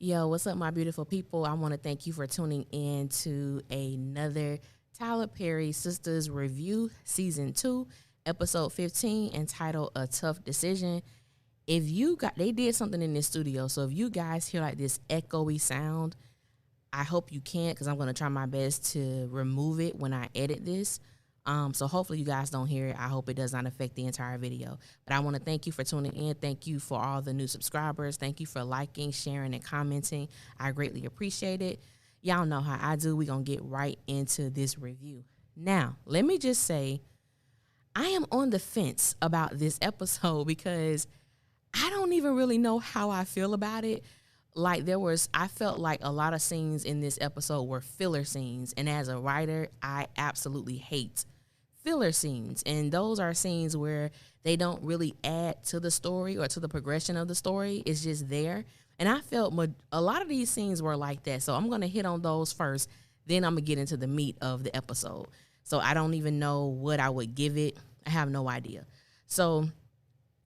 Yo, what's up, my beautiful people? I want to thank you for tuning in to another Tyler Perry Sistas Review Season 2, Episode 15, entitled A Tough Decision. They did something in this studio, so if you guys hear like this echoey sound, I hope you can't, because I'm going to try my best to remove it when I edit this. So hopefully you guys don't hear it. I hope it does not affect the entire video. But I want to thank you for tuning in. Thank you for all the new subscribers. Thank you for liking, sharing, and commenting. I greatly appreciate it. Y'all know how I do. We're going to get right into this review. Now, let me just say, I am on the fence about this episode because I don't even really know how I feel about it. I felt like a lot of scenes in this episode were filler scenes. And as a writer, I absolutely hate filler scenes. And those are scenes where they don't really add to the story or to the progression of the story. It's just there. And I felt a lot of these scenes were like that. So I'm going to hit on those first. Then I'm going to get into the meat of the episode. So I don't even know what I would give it. I have no idea. So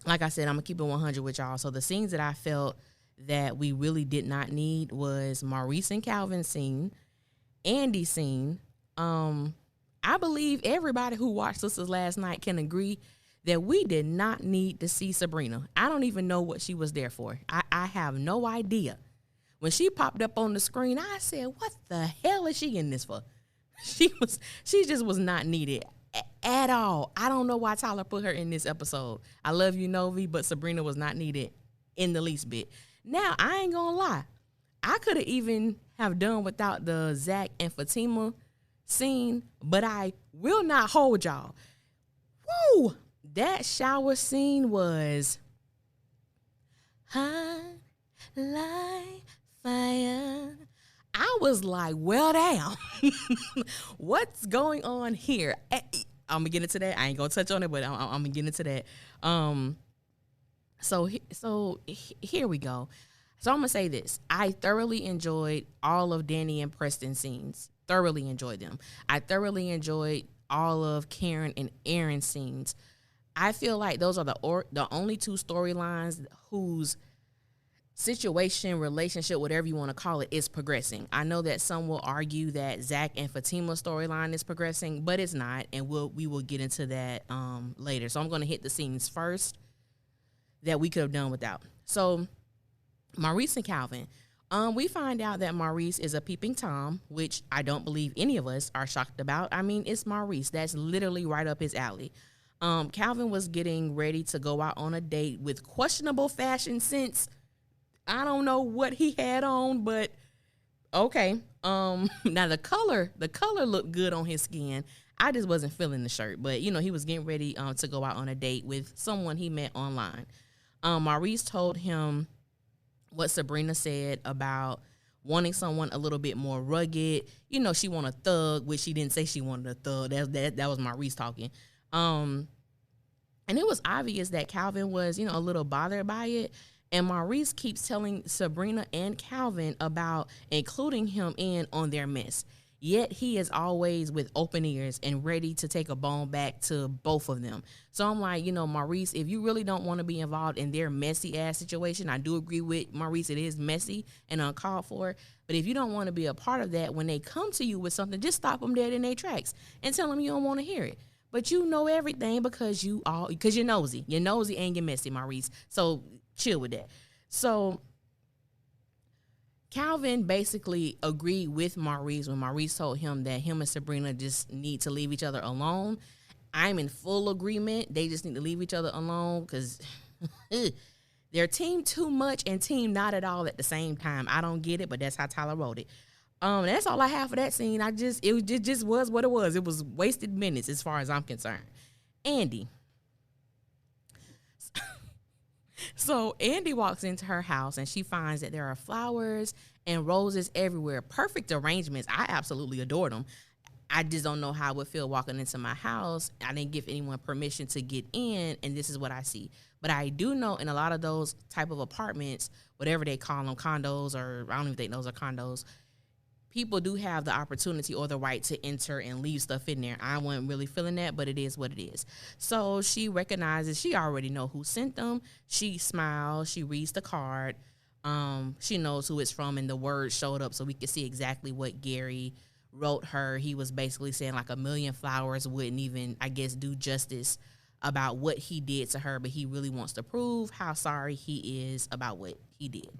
like I said, I'm going to keep it 100 with y'all. So the scenes that I felt that we really did not need was Maurice and Calvin's scene, Andy's scene. I believe everybody who watched Sistas last night can agree that we did not need to see Sabrina. I don't even know what she was there for. I have no idea. When she popped up on the screen, I said, what the hell is she in this for? She just was not needed at all. I don't know why Tyler put her in this episode. I love you, Novi, but Sabrina was not needed in the least bit. Now, I ain't gonna lie. I could have even have done without the Zach and Fatima scene, but I will not hold y'all. Woo! That shower scene was hot like fire. I was like, well, damn. What's going on here? I'm gonna get into that. I ain't gonna touch on it, but I'm gonna get into that. So here we go. So I'm going to say this. I thoroughly enjoyed all of Dani and Preston's scenes. Thoroughly enjoyed them. I thoroughly enjoyed all of Karen and Erin's scenes. I feel like those are the only two storylines whose situation, relationship, whatever you want to call it, is progressing. I know that some will argue that Zach and Fatima's storyline is progressing, but it's not, and we will get into that later. So I'm going to hit the scenes first that we could have done without. So Maurice and Calvin, we find out that Maurice is a peeping Tom, which I don't believe any of us are shocked about. I mean, it's Maurice. That's literally right up his alley. Calvin was getting ready to go out on a date with questionable fashion sense. I don't know what he had on, but okay. Now the color looked good on his skin. I just wasn't feeling the shirt, but he was getting ready to go out on a date with someone he met online. Maurice told him what Sabrina said about wanting someone a little bit more rugged. She wanted a thug, which she didn't say she wanted a thug. That was Maurice talking. And it was obvious that Calvin was, a little bothered by it. And Maurice keeps telling Sabrina and Calvin about including him in on their mess. Yet he is always with open ears and ready to take a bone back to both of them. So I'm like, Maurice, if you really don't want to be involved in their messy ass situation, I do agree with Maurice, it is messy and uncalled for. But if you don't want to be a part of that, when they come to you with something, just stop them dead in their tracks and tell them you don't want to hear it. But you know everything because you're nosy. You're nosy and you're messy, Maurice. So chill with that. So Calvin basically agreed with Maurice when Maurice told him that him and Sabrina just need to leave each other alone. I'm in full agreement. They just need to leave each other alone because they're team too much and team not at all at the same time. I don't get it, but that's how Tyler wrote it. That's all I have for that scene. It just was what it was. It was wasted minutes as far as I'm concerned. Andy. So Andy walks into her house and she finds that there are flowers and roses everywhere. Perfect arrangements. I absolutely adored them. I just don't know how I would feel walking into my house. I didn't give anyone permission to get in, and this is what I see. But I do know in a lot of those type of apartments, whatever they call them, condos, or I don't even think those are condos, people do have the opportunity or the right to enter and leave stuff in there. I wasn't really feeling that, but it is what it is. So she recognizes, she already know who sent them. She smiles. She reads the card. She knows who it's from, and the word showed up so we could see exactly what Gary wrote her. He was basically saying like a million flowers wouldn't even, I guess, do justice about what he did to her, but he really wants to prove how sorry he is about what he did.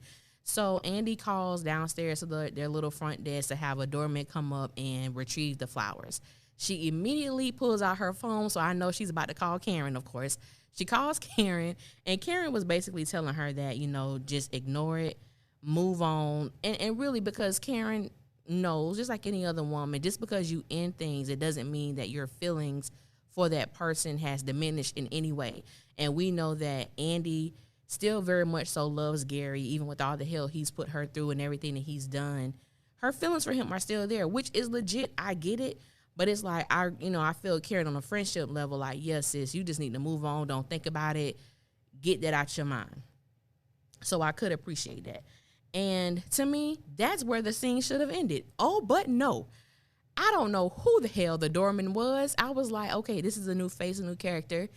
So Andy calls downstairs to their little front desk to have a doorman come up and retrieve the flowers. She immediately pulls out her phone, so I know she's about to call Karen, of course. She calls Karen, and Karen was basically telling her that, just ignore it, move on. And really, because Karen knows, just like any other woman, just because you end things, it doesn't mean that your feelings for that person has diminished in any way. And we know that Andy still very much so loves Gary, even with all the hell he's put her through and everything that he's done. Her feelings for him are still there, which is legit. I get it. But it's like, I feel Karen on a friendship level, like, yes, sis, you just need to move on. Don't think about it. Get that out your mind. So I could appreciate that. And to me, that's where the scene should have ended. Oh, but no. I don't know who the hell the doorman was. I was like, okay, this is a new face, a new character.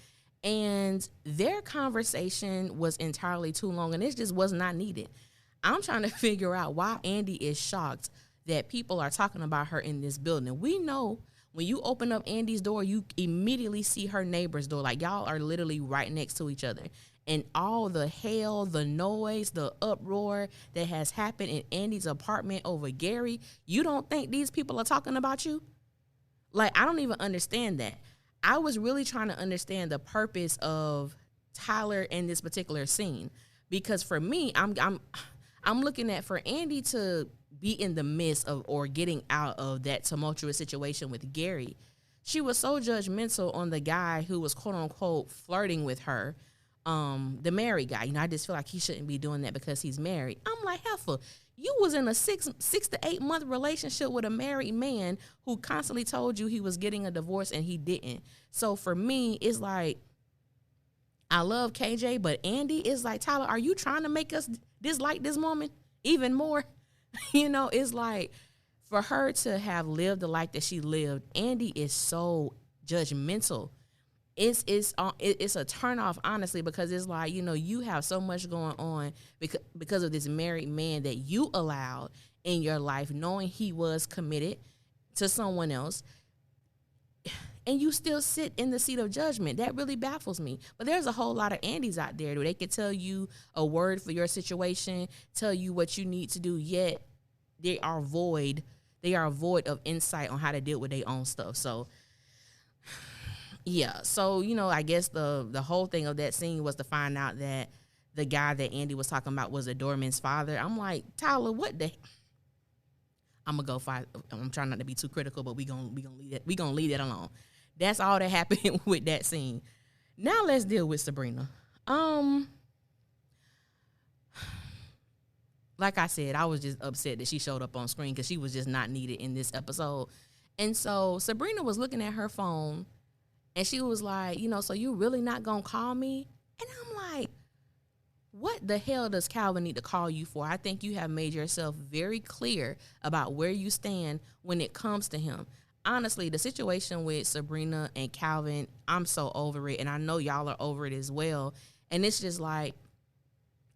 And their conversation was entirely too long, and it just was not needed. I'm trying to figure out why Andy is shocked that people are talking about her in this building. We know when you open up Andy's door, you immediately see her neighbor's door. Like, y'all are literally right next to each other. And all the hell, the noise, the uproar that has happened in Andy's apartment over Gary, you don't think these people are talking about you? Like, I don't even understand that. I was really trying to understand the purpose of Tyler in this particular scene. Because for me, I'm looking at, for Andy to be in the midst of or getting out of that tumultuous situation with Gary, she was so judgmental on the guy who was quote unquote flirting with her, the married guy. I just feel like he shouldn't be doing that because he's married. I'm like, heifer, you was in a six to 8 month relationship with a married man who constantly told you he was getting a divorce and he didn't. So for me, it's like, I love KJ, but Andy is like, Tyler, are you trying to make us dislike this woman even more? It's like, for her to have lived the life that she lived, Andy is so judgmental. It's a turnoff, honestly, because it's like, you have so much going on because of this married man that you allowed in your life, knowing he was committed to someone else, and you still sit in the seat of judgment. That really baffles me. But there's a whole lot of Andys out there where they can tell you a word for your situation, tell you what you need to do, yet they are void of insight on how to deal with their own stuff. So yeah, so I guess the whole thing of that scene was to find out that the guy that Andy was talking about was a doorman's father. I'm like, Tyler, what the? I'm gonna go fight. I'm trying not to be too critical, but we gonna leave that alone. That's all that happened with that scene. Now let's deal with Sabrina. Like I said, I was just upset that she showed up on screen because she was just not needed in this episode. And so Sabrina was looking at her phone, and she was like, so you really not gonna call me? And I'm like, what the hell does Calvin need to call you for? I think you have made yourself very clear about where you stand when it comes to him. Honestly, the situation with Sabrina and Calvin, I'm so over it, and I know y'all are over it as well. And it's just like,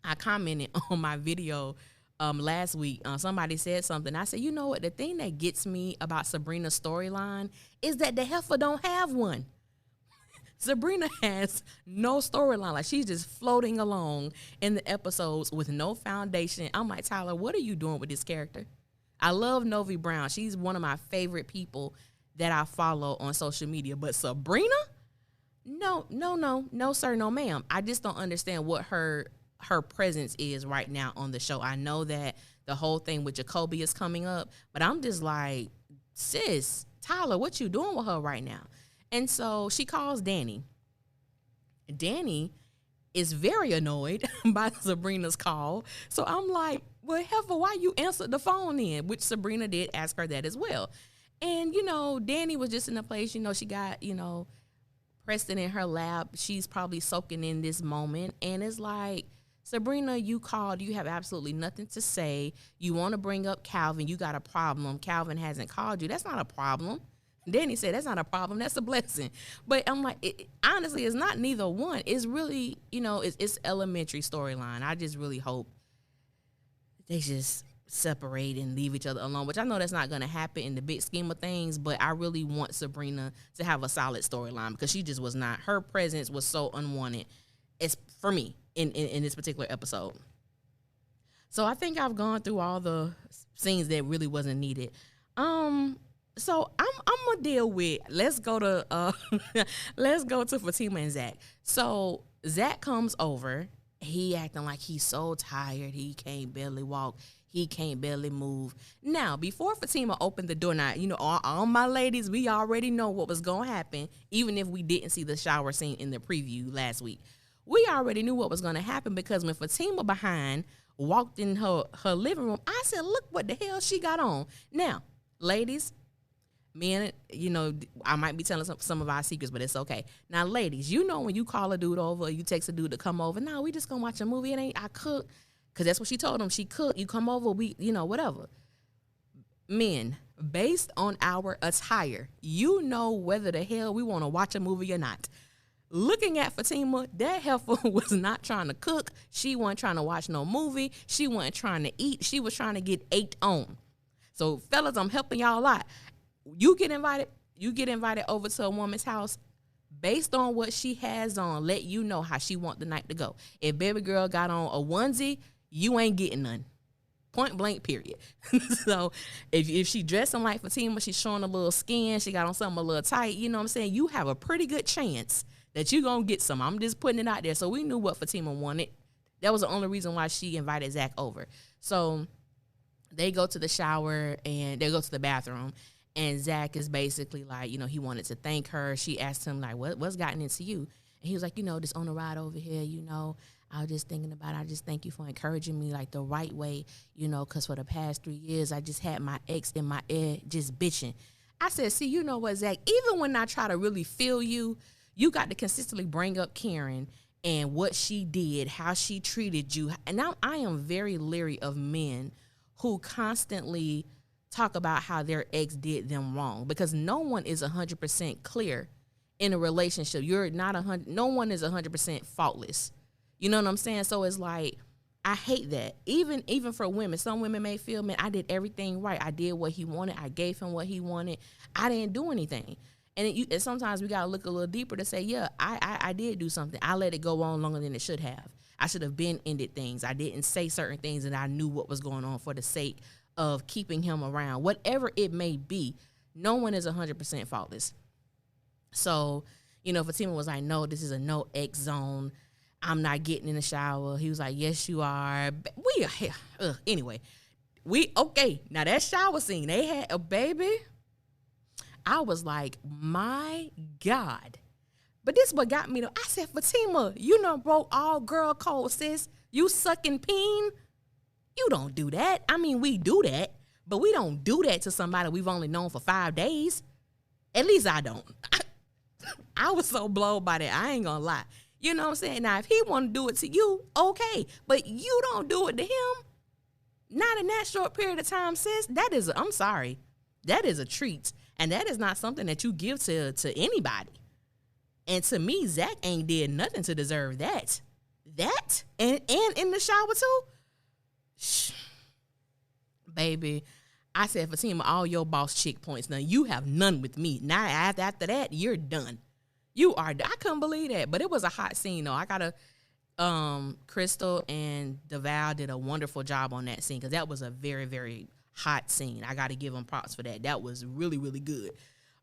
I commented on my video last week. Somebody said something. I said, you know what? The thing that gets me about Sabrina's storyline is that the heifer don't have one. Sabrina has no storyline. Like, she's just floating along in the episodes with no foundation. I'm like, Tyler, what are you doing with this character? I love Novi Brown. She's one of my favorite people that I follow on social media. But Sabrina? No, sir, no, ma'am. I just don't understand what her presence is right now on the show. I know that the whole thing with Jacoby is coming up, but I'm just like, sis, Tyler, what you doing with her right now? And so she calls Dani. Dani is very annoyed by Sabrina's call. So I'm like, well, heifer, why you answered the phone then? Which Sabrina did ask her that as well. And, Dani was just in a place, she got, Preston in her lap. She's probably soaking in this moment. And it's like, Sabrina, you called. You have absolutely nothing to say. You want to bring up Calvin. You got a problem. Calvin hasn't called you. That's not a problem. Dani said, that's not a problem. That's a blessing. But I'm like, honestly, it's not neither one. It's really, it's elementary storyline. I just really hope they just separate and leave each other alone, which I know that's not going to happen in the big scheme of things, but I really want Sabrina to have a solid storyline because she just was not. Her presence was so unwanted. It's for me in this particular episode. So I think I've gone through all the scenes that really wasn't needed. So I'm gonna deal with. Let's go to Fatima and Zach. So Zach comes over. He acting like he's so tired. He can't barely walk. He can't barely move. Now, before Fatima opened the door, now, you know, all my ladies, we already know what was going to happen, even if we didn't see the shower scene in the preview last week. We already knew what was going to happen because when Fatima behind walked in her living room, I said, look what the hell she got on. Now, ladies, men, you know, I might be telling some of our secrets, but it's okay. Now, ladies, you know when you call a dude over or you text a dude to come over, no, we just going to watch a movie. It ain't, I cook. Because that's what she told him. She cooked. You come over, we, you know, whatever. Men, based on our attire, you know whether the hell we want to watch a movie or not. Looking at Fatima, that heifer was not trying to cook. She wasn't trying to watch no movie. She wasn't trying to eat. She was trying to get ate on. So, fellas, I'm helping y'all out. You get invited over to a woman's house. Based on what she has on, let you know how she want the night to go. If baby girl got on a onesie, you ain't getting none. Point blank, period. So if she dressing like Fatima, she's showing a little skin, she got on something a little tight, you know what I'm saying? You have a pretty good chance that you going to get some. I'm just putting it out there. So we knew what Fatima wanted. That was the only reason why she invited Zach over. So they go to the shower and they go to the bathroom. And Zach is basically like, you know, he wanted to thank her. She asked him, like, what's gotten into you? And he was like, you know, just on the ride over here, you know, I was just thinking about it. I just thank you for encouraging me like the right way, you know, because for the past 3 years, I just had my ex in my ear just bitching. I said, see, you know what, Zach, even when I try to really feel you, you got to consistently bring up Karen and what she did, how she treated you. And now I am very leery of men who constantly talk about how their ex did them wrong because no one is 100% clear in a relationship. You're not 100. No one is 100% faultless. You know what I'm saying? So it's like, I hate that. Even for women, some women may feel, man, I did everything right. I did what he wanted. I gave him what he wanted. I didn't do anything. And sometimes we got to look a little deeper to say, yeah, I did do something. I let it go on longer than it should have. I should have been ended things. I didn't say certain things and I knew what was going on for the sake of keeping him around. Whatever it may be, no one is 100% faultless. So, you know, Fatima was like, no, this is a no ex zone. I'm not getting in the shower. He was like, yes, you are. We are here. Anyway, okay. Now that shower scene, they had a baby. I was like, my God. But this what got me to, I said, Fatima, you done broke all girl code, sis. You sucking peen. You don't do that. I mean, we do that, but we don't do that to somebody we've only known for 5 days. At least I don't. I was so blown by that. I ain't gonna lie. You know what I'm saying? Now, if he want to do it to you, okay. But you don't do it to him. Not in that short period of time, sis. I'm sorry. That is a treat. And that is not something that you give to anybody. And to me, Zach ain't did nothing to deserve that. That? And in the shower too? Shh. Baby, I said, Fatima, all your boss chick points. Now, you have none with me. Now, after that, you're done. You are. I couldn't believe that. But it was a hot scene, though. I got to, Crystal and DeVal did a wonderful job on that scene because that was a very, very hot scene. I got to give them props for that. That was really, really good.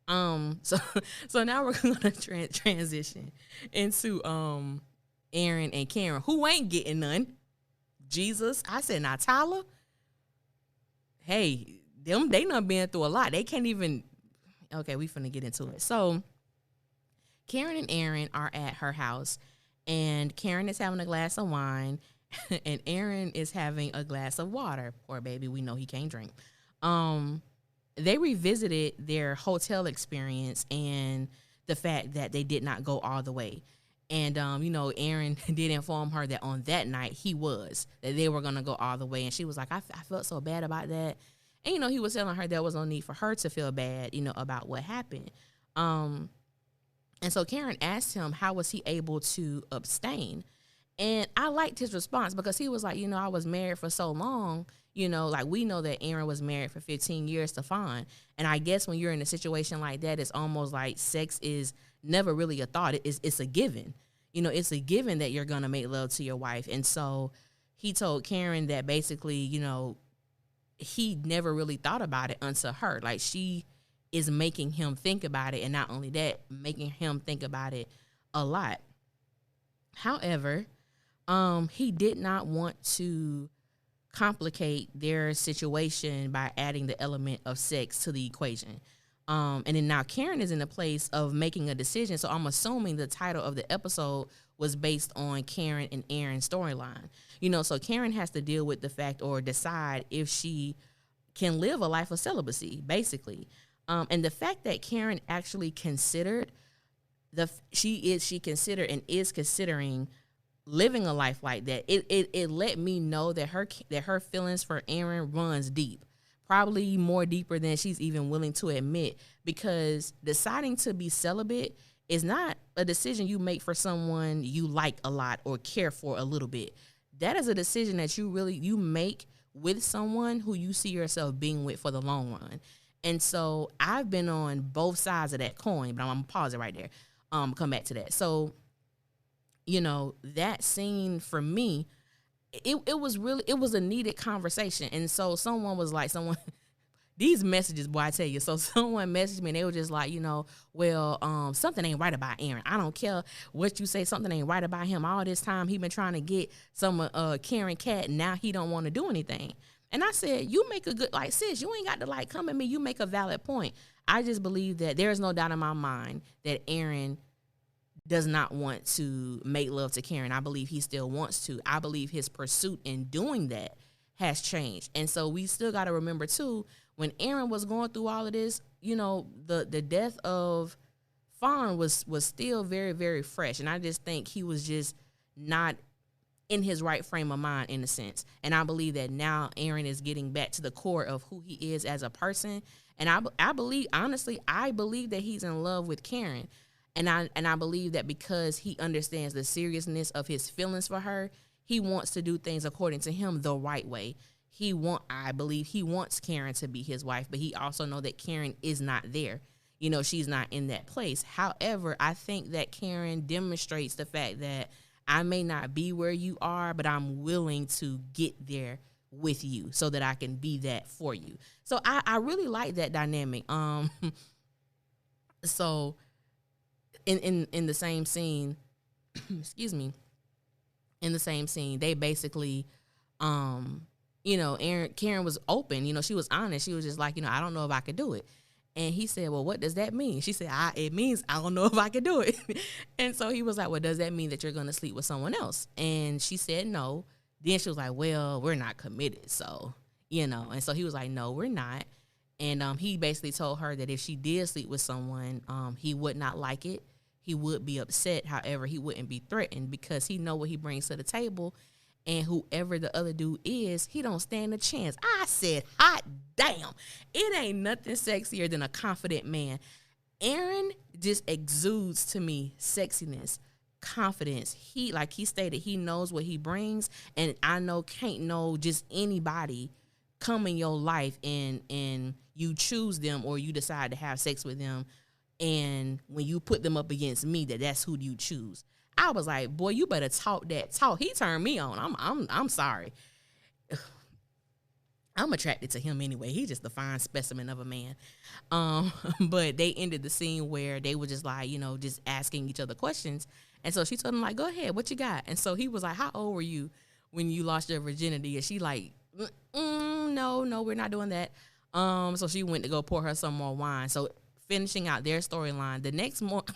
So now we're going to transition into Erin and Karen, who ain't getting none. Jesus. I said, now, Tyler, hey, they done been through a lot. They can't even, okay, we finna get into it. So Karen and Erin are at her house, and Karen is having a glass of wine, and Erin is having a glass of water. Poor baby, we know he can't drink. They revisited their hotel experience and the fact that they did not go all the way. And, you know, Erin did inform her that on that night that they were going to go all the way. And she was like, I felt so bad about that. And, you know, he was telling her there was no need for her to feel bad, you know, about what happened. And so Karen asked him, how was he able to abstain? And I liked his response because he was like, I was married for so long, like we know that Erin was married for 15 years to Fawn. And I guess when you're in a situation like that, it's almost like sex is never really a thought. It's a given. It's a given that you're going to make love to your wife. And so he told Karen that basically, he never really thought about it until her. Like, she is making him think about it. And not only that, making him think about it a lot. However, he did not want to complicate their situation by adding the element of sex to the equation. And then now Karen is in a place of making a decision. So I'm assuming the title of the episode was based on Karen and Erin's storyline. So Karen has to deal with the fact or decide if she can live a life of celibacy, basically. And the fact that Karen actually considered she considered and is considering living a life like that, it let me know that her feelings for Erin runs deep, probably more deeper than she's even willing to admit, because deciding to be celibate is not a decision you make for someone you like a lot or care for a little bit. That is a decision that you make with someone who you see yourself being with for the long run. And so I've been on both sides of that coin, but I'm gonna pause it right there. Come back to that. So, that scene for me, it was a needed conversation. And so someone was like, these messages, boy, I tell you. So someone messaged me and they were just like, something ain't right about Erin. I don't care what you say, something ain't right about him. All this time he been trying to get some Karen cat, and now he don't want to do anything. And I said, you make a good, sis, you ain't got to come at me. You make a valid point. I just believe that there is no doubt in my mind that Erin does not want to make love to Karen. I believe he still wants to. I believe his pursuit in doing that has changed. And so we still got to remember, too, when Erin was going through all of this, the death of Fawn was still very, very fresh. And I just think he was just not in his right frame of mind, in a sense. And I believe that now Erin is getting back to the core of who he is as a person. And I believe, honestly, that he's in love with Karen. And I believe that because he understands the seriousness of his feelings for her, he wants to do things according to him the right way. I believe he wants Karen to be his wife, but he also know that Karen is not there. She's not in that place. However, I think that Karen demonstrates the fact that I may not be where you are, but I'm willing to get there with you so that I can be that for you. So I really like that dynamic. So in the same scene, excuse me, in the same scene, they basically, Karen was open, she was honest. She was just like, I don't know if I could do it. And he said, well, what does that mean? She said, it means I don't know if I could do it. And so he was like, well, does that mean that you're going to sleep with someone else? And she said, no. Then she was like, well, we're not committed. So, and so he was like, no, we're not. And he basically told her that if she did sleep with someone, he would not like it. He would be upset. However, he wouldn't be threatened because he know what he brings to the table. And whoever the other dude is, he don't stand a chance. I said, hot damn. It ain't nothing sexier than a confident man. Erin just exudes to me sexiness, confidence. He stated, he knows what he brings. And I can't know just anybody come in your life and you choose them or you decide to have sex with them. And when you put them up against me, that's who you choose. I was like, boy, you better talk that talk. He turned me on. I'm sorry. I'm attracted to him anyway. He's just a fine specimen of a man. But they ended the scene where they were just like, just asking each other questions. And so she told him, like, go ahead, what you got? And so he was like, how old were you when you lost your virginity? And she like, no, we're not doing that. So she went to go pour her some more wine. So finishing out their storyline, the next morning,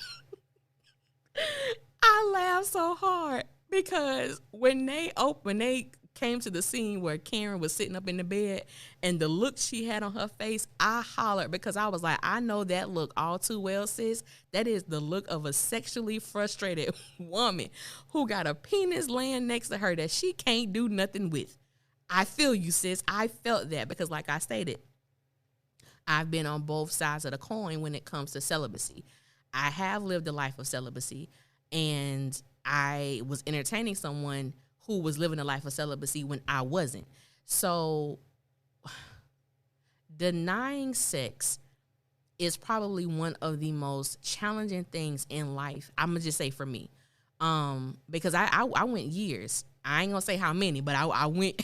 I laughed so hard because when they came to the scene where Karen was sitting up in the bed and the look she had on her face, I hollered because I was like, I know that look all too well, sis. That is the look of a sexually frustrated woman who got a penis laying next to her that she can't do nothing with. I feel you, sis. I felt that because, like I stated, I've been on both sides of the coin when it comes to celibacy. I have lived a life of celibacy, and I was entertaining someone who was living a life of celibacy when I wasn't. So denying sex is probably one of the most challenging things in life. I'm gonna just say for me, because I went years. I ain't gonna say how many, but I went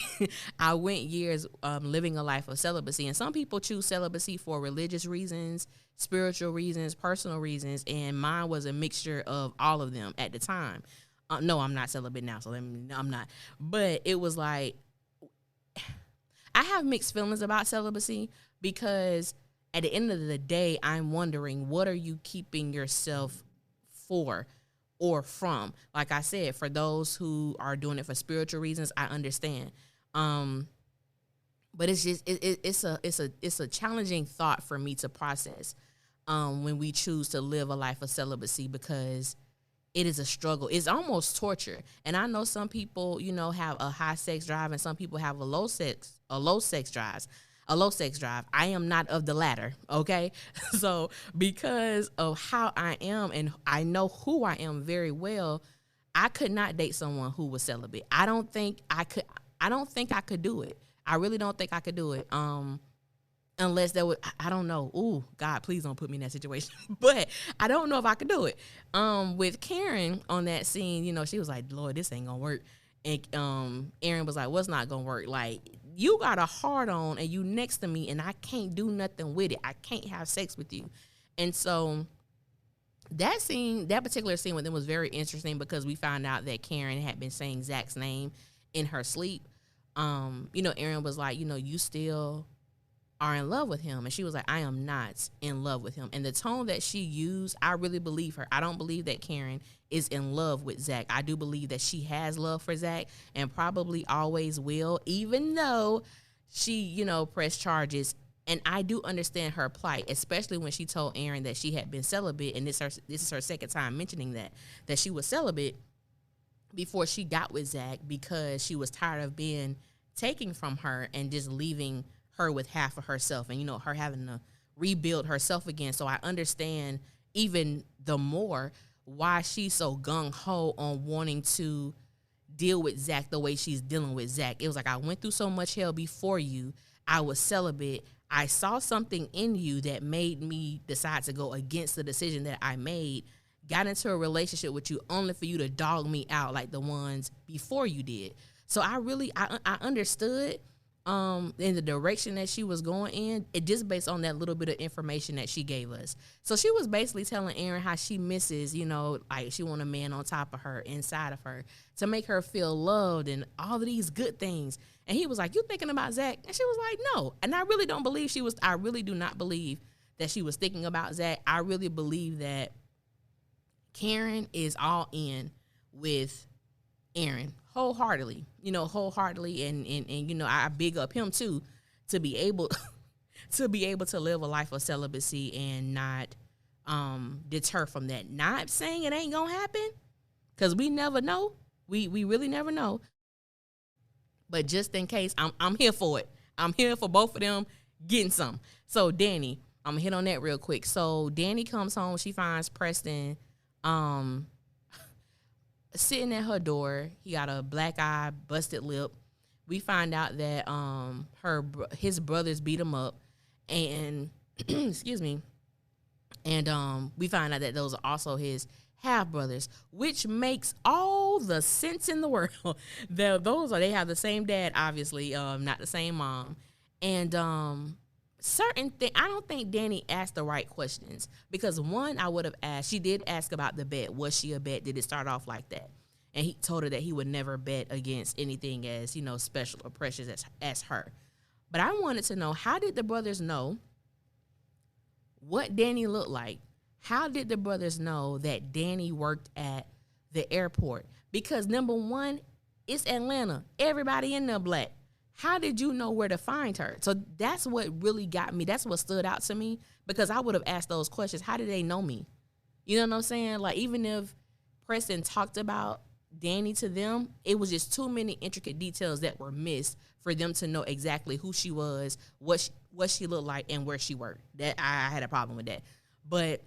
I went years living a life of celibacy. And some people choose celibacy for religious reasons, spiritual reasons, personal reasons, and mine was a mixture of all of them at the time. No, I'm not celibate now, so I'm not. But it was like I have mixed feelings about celibacy because at the end of the day, I'm wondering, what are you keeping yourself for or from? Like I said, for those who are doing it for spiritual reasons, I understand. But it's just it's a challenging thought for me to process when we choose to live a life of celibacy, because it is a struggle. It's almost torture. And I know some people, have a high sex drive, and some people have a low sex drive. I am not of the latter, okay? So because of how I am, and I know who I am very well, I could not date someone who was celibate. I don't think I could do it. I really don't think I could do it. Unless there was, I don't know. Ooh, God, please don't put me in that situation. But I don't know if I could do it. With Karen on that scene, she was like, Lord, this ain't gonna work. And Erin was like, what's not gonna work? Like, you got a hard on and you next to me and I can't do nothing with it. I can't have sex with you. And so that particular scene with them was very interesting, because we found out that Karen had been saying Zach's name in her sleep. Erin was like, you still are in love with him. And she was like, I am not in love with him. And the tone that she used, I really believe her. I don't believe that Karen is in love with Zach. I do believe that she has love for Zach and probably always will, even though she, pressed charges. And I do understand her plight, especially when she told Erin that she had been celibate. And this is her second time mentioning that she was celibate before she got with Zach, because she was tired of being taken from her and just leaving her with half of herself, and her having to rebuild herself again. So I understand even the more why she's so gung-ho on wanting to deal with Zach the way she's dealing with Zach. It was like, I went through so much hell before you. I was celibate. I saw something in you that made me decide to go against the decision that I made, got into a relationship with you only for you to dog me out like the ones before you did. So I understood in the direction that she was going in, it just based on that little bit of information that she gave us. So she was basically telling Erin how she misses, like she want a man on top of her, inside of her, to make her feel loved and all of these good things. And he was like, you thinking about Zach? And she was like, no. And I really do not believe that she was thinking about Zach. I really believe that Karen is all in with Erin wholeheartedly, and I big up him too, to be able to live a life of celibacy and not deter from that. Not saying it ain't gonna happen, because we never know. We really never know. But just in case, I'm here for it. I'm here for both of them getting some. So Dani, I'm gonna hit on that real quick. So Dani comes home, she finds Preston sitting at her door. He got a black eye, busted lip. We find out that his brothers beat him up, and excuse me, and we find out that those are also his half brothers, which makes all the sense in the world. They have the same dad, obviously, not the same mom, and certain thing, I don't think Dani asked the right questions, because one, I would have asked, she did ask about the bet. Was she a bet? Did it start off like that? And he told her that he would never bet against anything as, special or precious as her. But I wanted to know, how did the brothers know what Dani looked like? How did the brothers know that Dani worked at the airport? Because number one, it's Atlanta. Everybody in there black. How did you know where to find her? So that's what really got me. That's what stood out to me, because I would have asked those questions. How did they know me? You know what I'm saying? Like, even if Preston talked about Dani to them, it was just too many intricate details that were missed for them to know exactly who she was, what she looked like, and where she worked. That I had a problem with that. But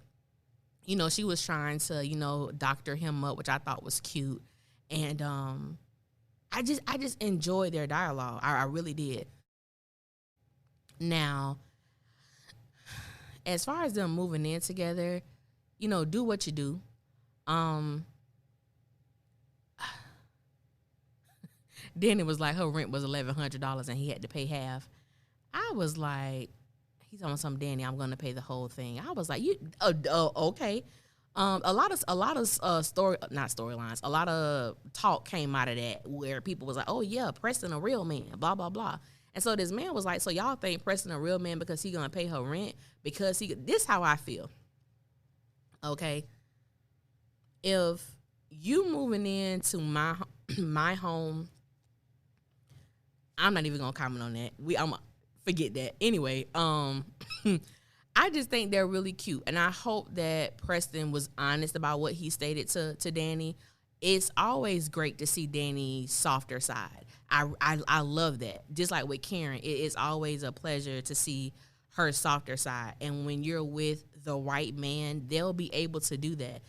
she was trying to, doctor him up, which I thought was cute. And I just enjoyed their dialogue. I really did. Now, as far as them moving in together, do what you do. Then it was like her rent was $1,100 and he had to pay half. I was like, he's on some Dani, I'm gonna pay the whole thing. I was like, okay. A lot of not storylines. A lot of talk came out of that where people was like, oh yeah, Preston a real man, blah blah blah. And so this man was like, so y'all think Preston a real man because he gonna pay her rent because this how I feel. Okay, if you moving into my home, I'm not even gonna comment on that. I'm forget that. Anyway, I just think they're really cute, and I hope that Preston was honest about what he stated to Dani. It's always great to see Dani's softer side. I love that. Just like with Karen, it is always a pleasure to see her softer side. And when you're with the right man, they'll be able to do that.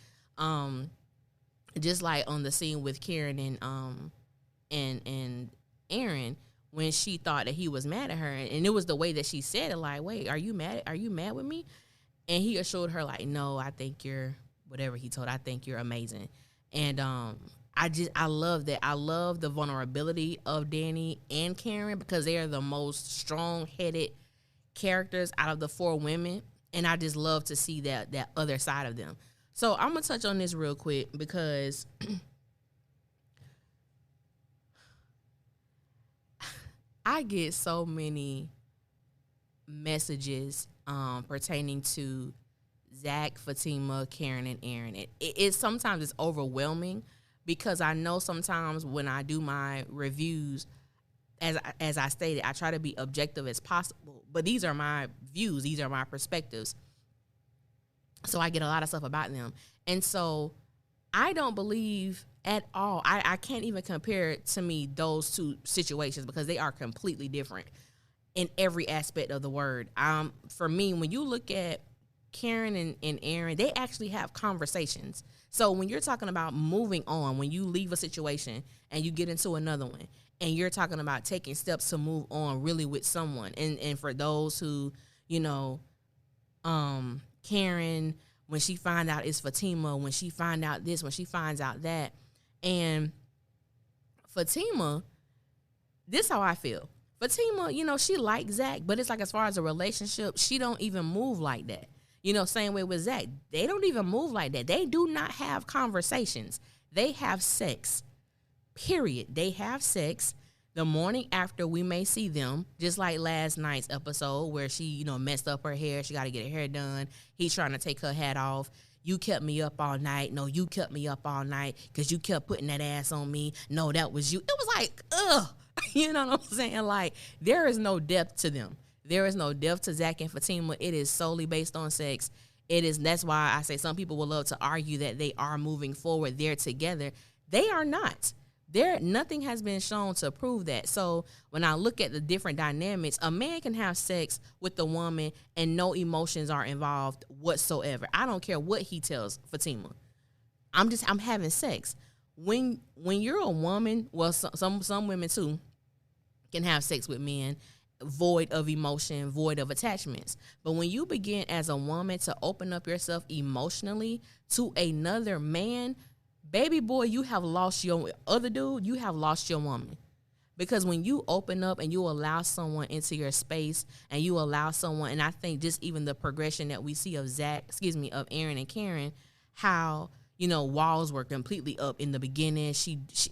Just like on the scene with Karen and Erin, when she thought that he was mad at her, and it was the way that she said it, like, wait, are you mad with me? And he assured her, like, no, I think you're, whatever he told, I think you're amazing. And I love that. I love the vulnerability of Dani and Karen because they are the most strong-headed characters out of the four women, and I just love to see that other side of them. So I'm going to touch on this real quick because I get so many messages pertaining to Zach, Fatima, Karen, and Erin. It sometimes it's overwhelming because I know sometimes when I do my reviews, as I stated, I try to be objective as possible. But these are my views. These are my perspectives. So I get a lot of stuff about them. And so I don't believe at all. I can't even compare to me those two situations because they are completely different in every aspect of the word. For me, when you look at Karen and Erin, they actually have conversations. So when you're talking about moving on, when you leave a situation and you get into another one, and you're talking about taking steps to move on really with someone, and for those who, Karen, when she find out it's Fatima, when she find out this, when she finds out that, and Fatima, this how I feel. Fatima, she likes Zach, but it's like as far as a relationship, she don't even move like that. Same way with Zach. They don't even move like that. They do not have conversations. They have sex, period. They have sex. The morning after, we may see them, just like last night's episode where she, messed up her hair. She got to get her hair done. He's trying to take her hat off. You kept me up all night. No, you kept me up all night because you kept putting that ass on me. No, that was you. It was like, ugh. You know what I'm saying? Like, there is no depth to them. There is no depth to Zach and Fatima. It is solely based on sex. That's why I say some people would love to argue that they are moving forward. They're together. They are not. Nothing has been shown to prove that. So when I look at the different dynamics, a man can have sex with the woman and no emotions are involved whatsoever. I don't care what he tells Fatima. I'm having sex. When you're a woman, well, some women too can have sex with men void of emotion, void of attachments. But when you begin as a woman to open up yourself emotionally to another man, baby boy, you have lost your other dude, you have lost your woman. Because when you open up and you allow someone into your space and you allow someone, and I think just even the progression that we see of of Erin and Karen, how, walls were completely up in the beginning.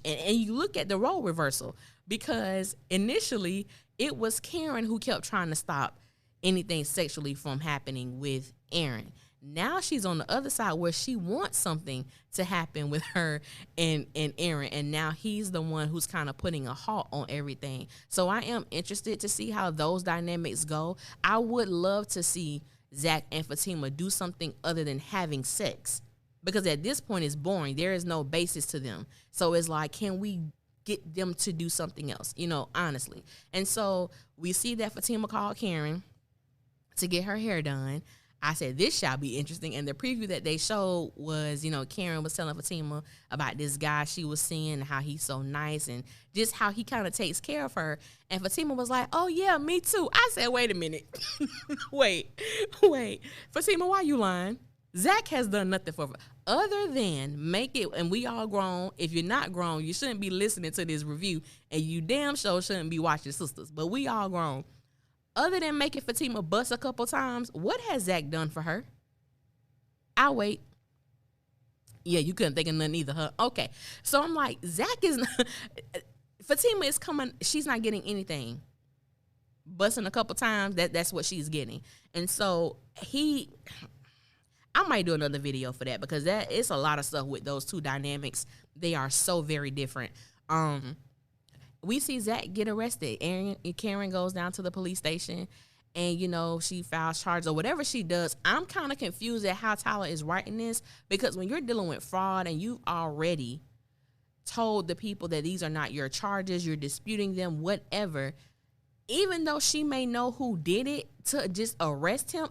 And you look at the role reversal because initially it was Karen who kept trying to stop anything sexually from happening with Erin. Now she's on the other side where she wants something to happen with her and Erin, and now he's the one who's kind of putting a halt on everything. So I am interested to see how those dynamics go. I would love to see Zach and Fatima do something other than having sex, because at this point it's boring. There is no basis to them. So it's like, can we get them to do something else, honestly? And so we see that Fatima called Karen to get her hair done. I said, this shall be interesting. And the preview that they showed was, you know, Karen was telling Fatima about this guy she was seeing and how he's so nice and just how he kind of takes care of her. And Fatima was like, oh, yeah, me too. I said, wait a minute. wait. Fatima, why you lying? Zach has done nothing for her other than make it, and we all grown. If you're not grown, you shouldn't be listening to this review, and you damn sure shouldn't be watching Sistas. But we all grown. Other than making Fatima bust a couple times, what has Zach done for her? I'll wait. Yeah, you couldn't think of nothing either, huh? Okay. So I'm like, Zach is not, Fatima is coming, she's not getting anything. Busting a couple times, that's what she's getting. And so I might do another video for that because it's a lot of stuff with those two dynamics. They are so very different. We see Zach get arrested. Karen goes down to the police station and, you know, she files charges or whatever she does. I'm kind of confused at how Tyler is writing this because when you're dealing with fraud and you've already told the people that these are not your charges, you're disputing them, whatever, even though she may know who did it, to just arrest him,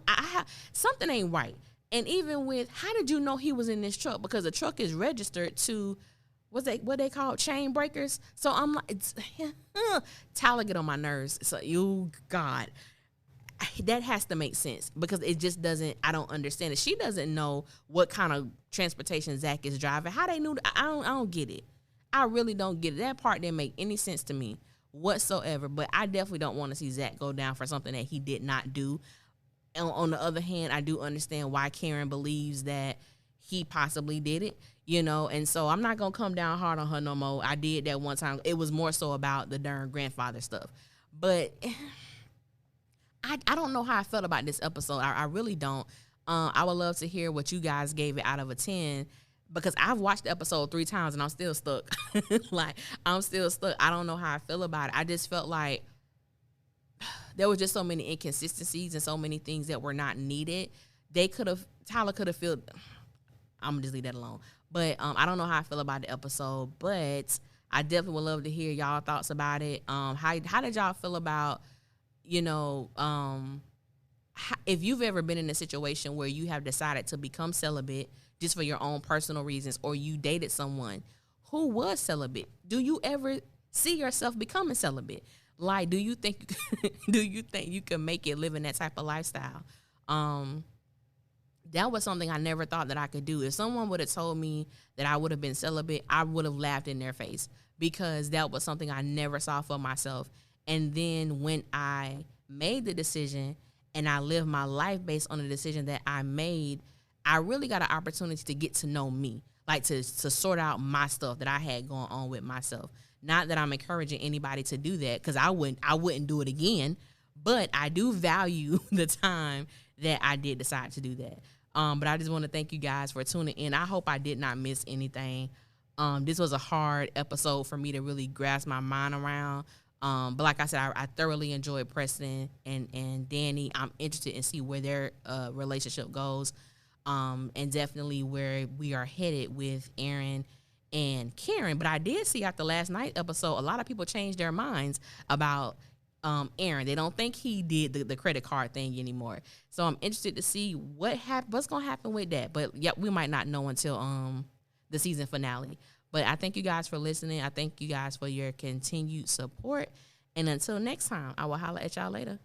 something ain't right. And even with, how did you know he was in this truck? Because the truck is registered to what they call chain breakers. So I'm like, Tyler get on my nerves. So God, that has to make sense because it just doesn't. I don't understand it. She doesn't know what kind of transportation Zach is driving. How they knew? I don't get it. I really don't get it. That part didn't make any sense to me whatsoever. But I definitely don't want to see Zach go down for something that he did not do. And on the other hand, I do understand why Karen believes that he possibly did it, you know, and so I'm not going to come down hard on her no more. I did that one time. It was more so about the darn grandfather stuff. But I don't know how I felt about this episode. I really don't. I would love to hear what you guys gave it out of a 10 because I've watched the episode 3 times and I'm still stuck. I'm still stuck. I don't know how I feel about it. I just felt like there was just so many inconsistencies and so many things that were not needed. Tyler could have felt, I'm going to just leave that alone. But I don't know how I feel about the episode, but I definitely would love to hear y'all thoughts about it. How did y'all feel about, you know, if you've ever been in a situation where you have decided to become celibate just for your own personal reasons, or you dated someone who was celibate? Do you ever see yourself becoming celibate? Like, do you think you can make it living that type of lifestyle? That was something I never thought that I could do. If someone would have told me that I would have been celibate, I would have laughed in their face because that was something I never saw for myself. And then when I made the decision and I lived my life based on the decision that I made, I really got an opportunity to get to know me, like to sort out my stuff that I had going on with myself. Not that I'm encouraging anybody to do that because I wouldn't do it again, but I do value the time that I did decide to do that. But I just want to thank you guys for tuning in. I hope I did not miss anything. This was a hard episode for me to really grasp my mind around. But like I said, I thoroughly enjoyed Preston and Dani. I'm interested in see where their relationship goes, and definitely where we are headed with Erin and Karen. But I did see after last night's episode, a lot of people changed their minds about Erin. They don't think he did the credit card thing anymore. So I'm interested to see what's going to happen with that. But yeah, we might not know until the season finale. But I thank you guys for listening. I thank you guys for your continued support. And until next time, I will holler at y'all later.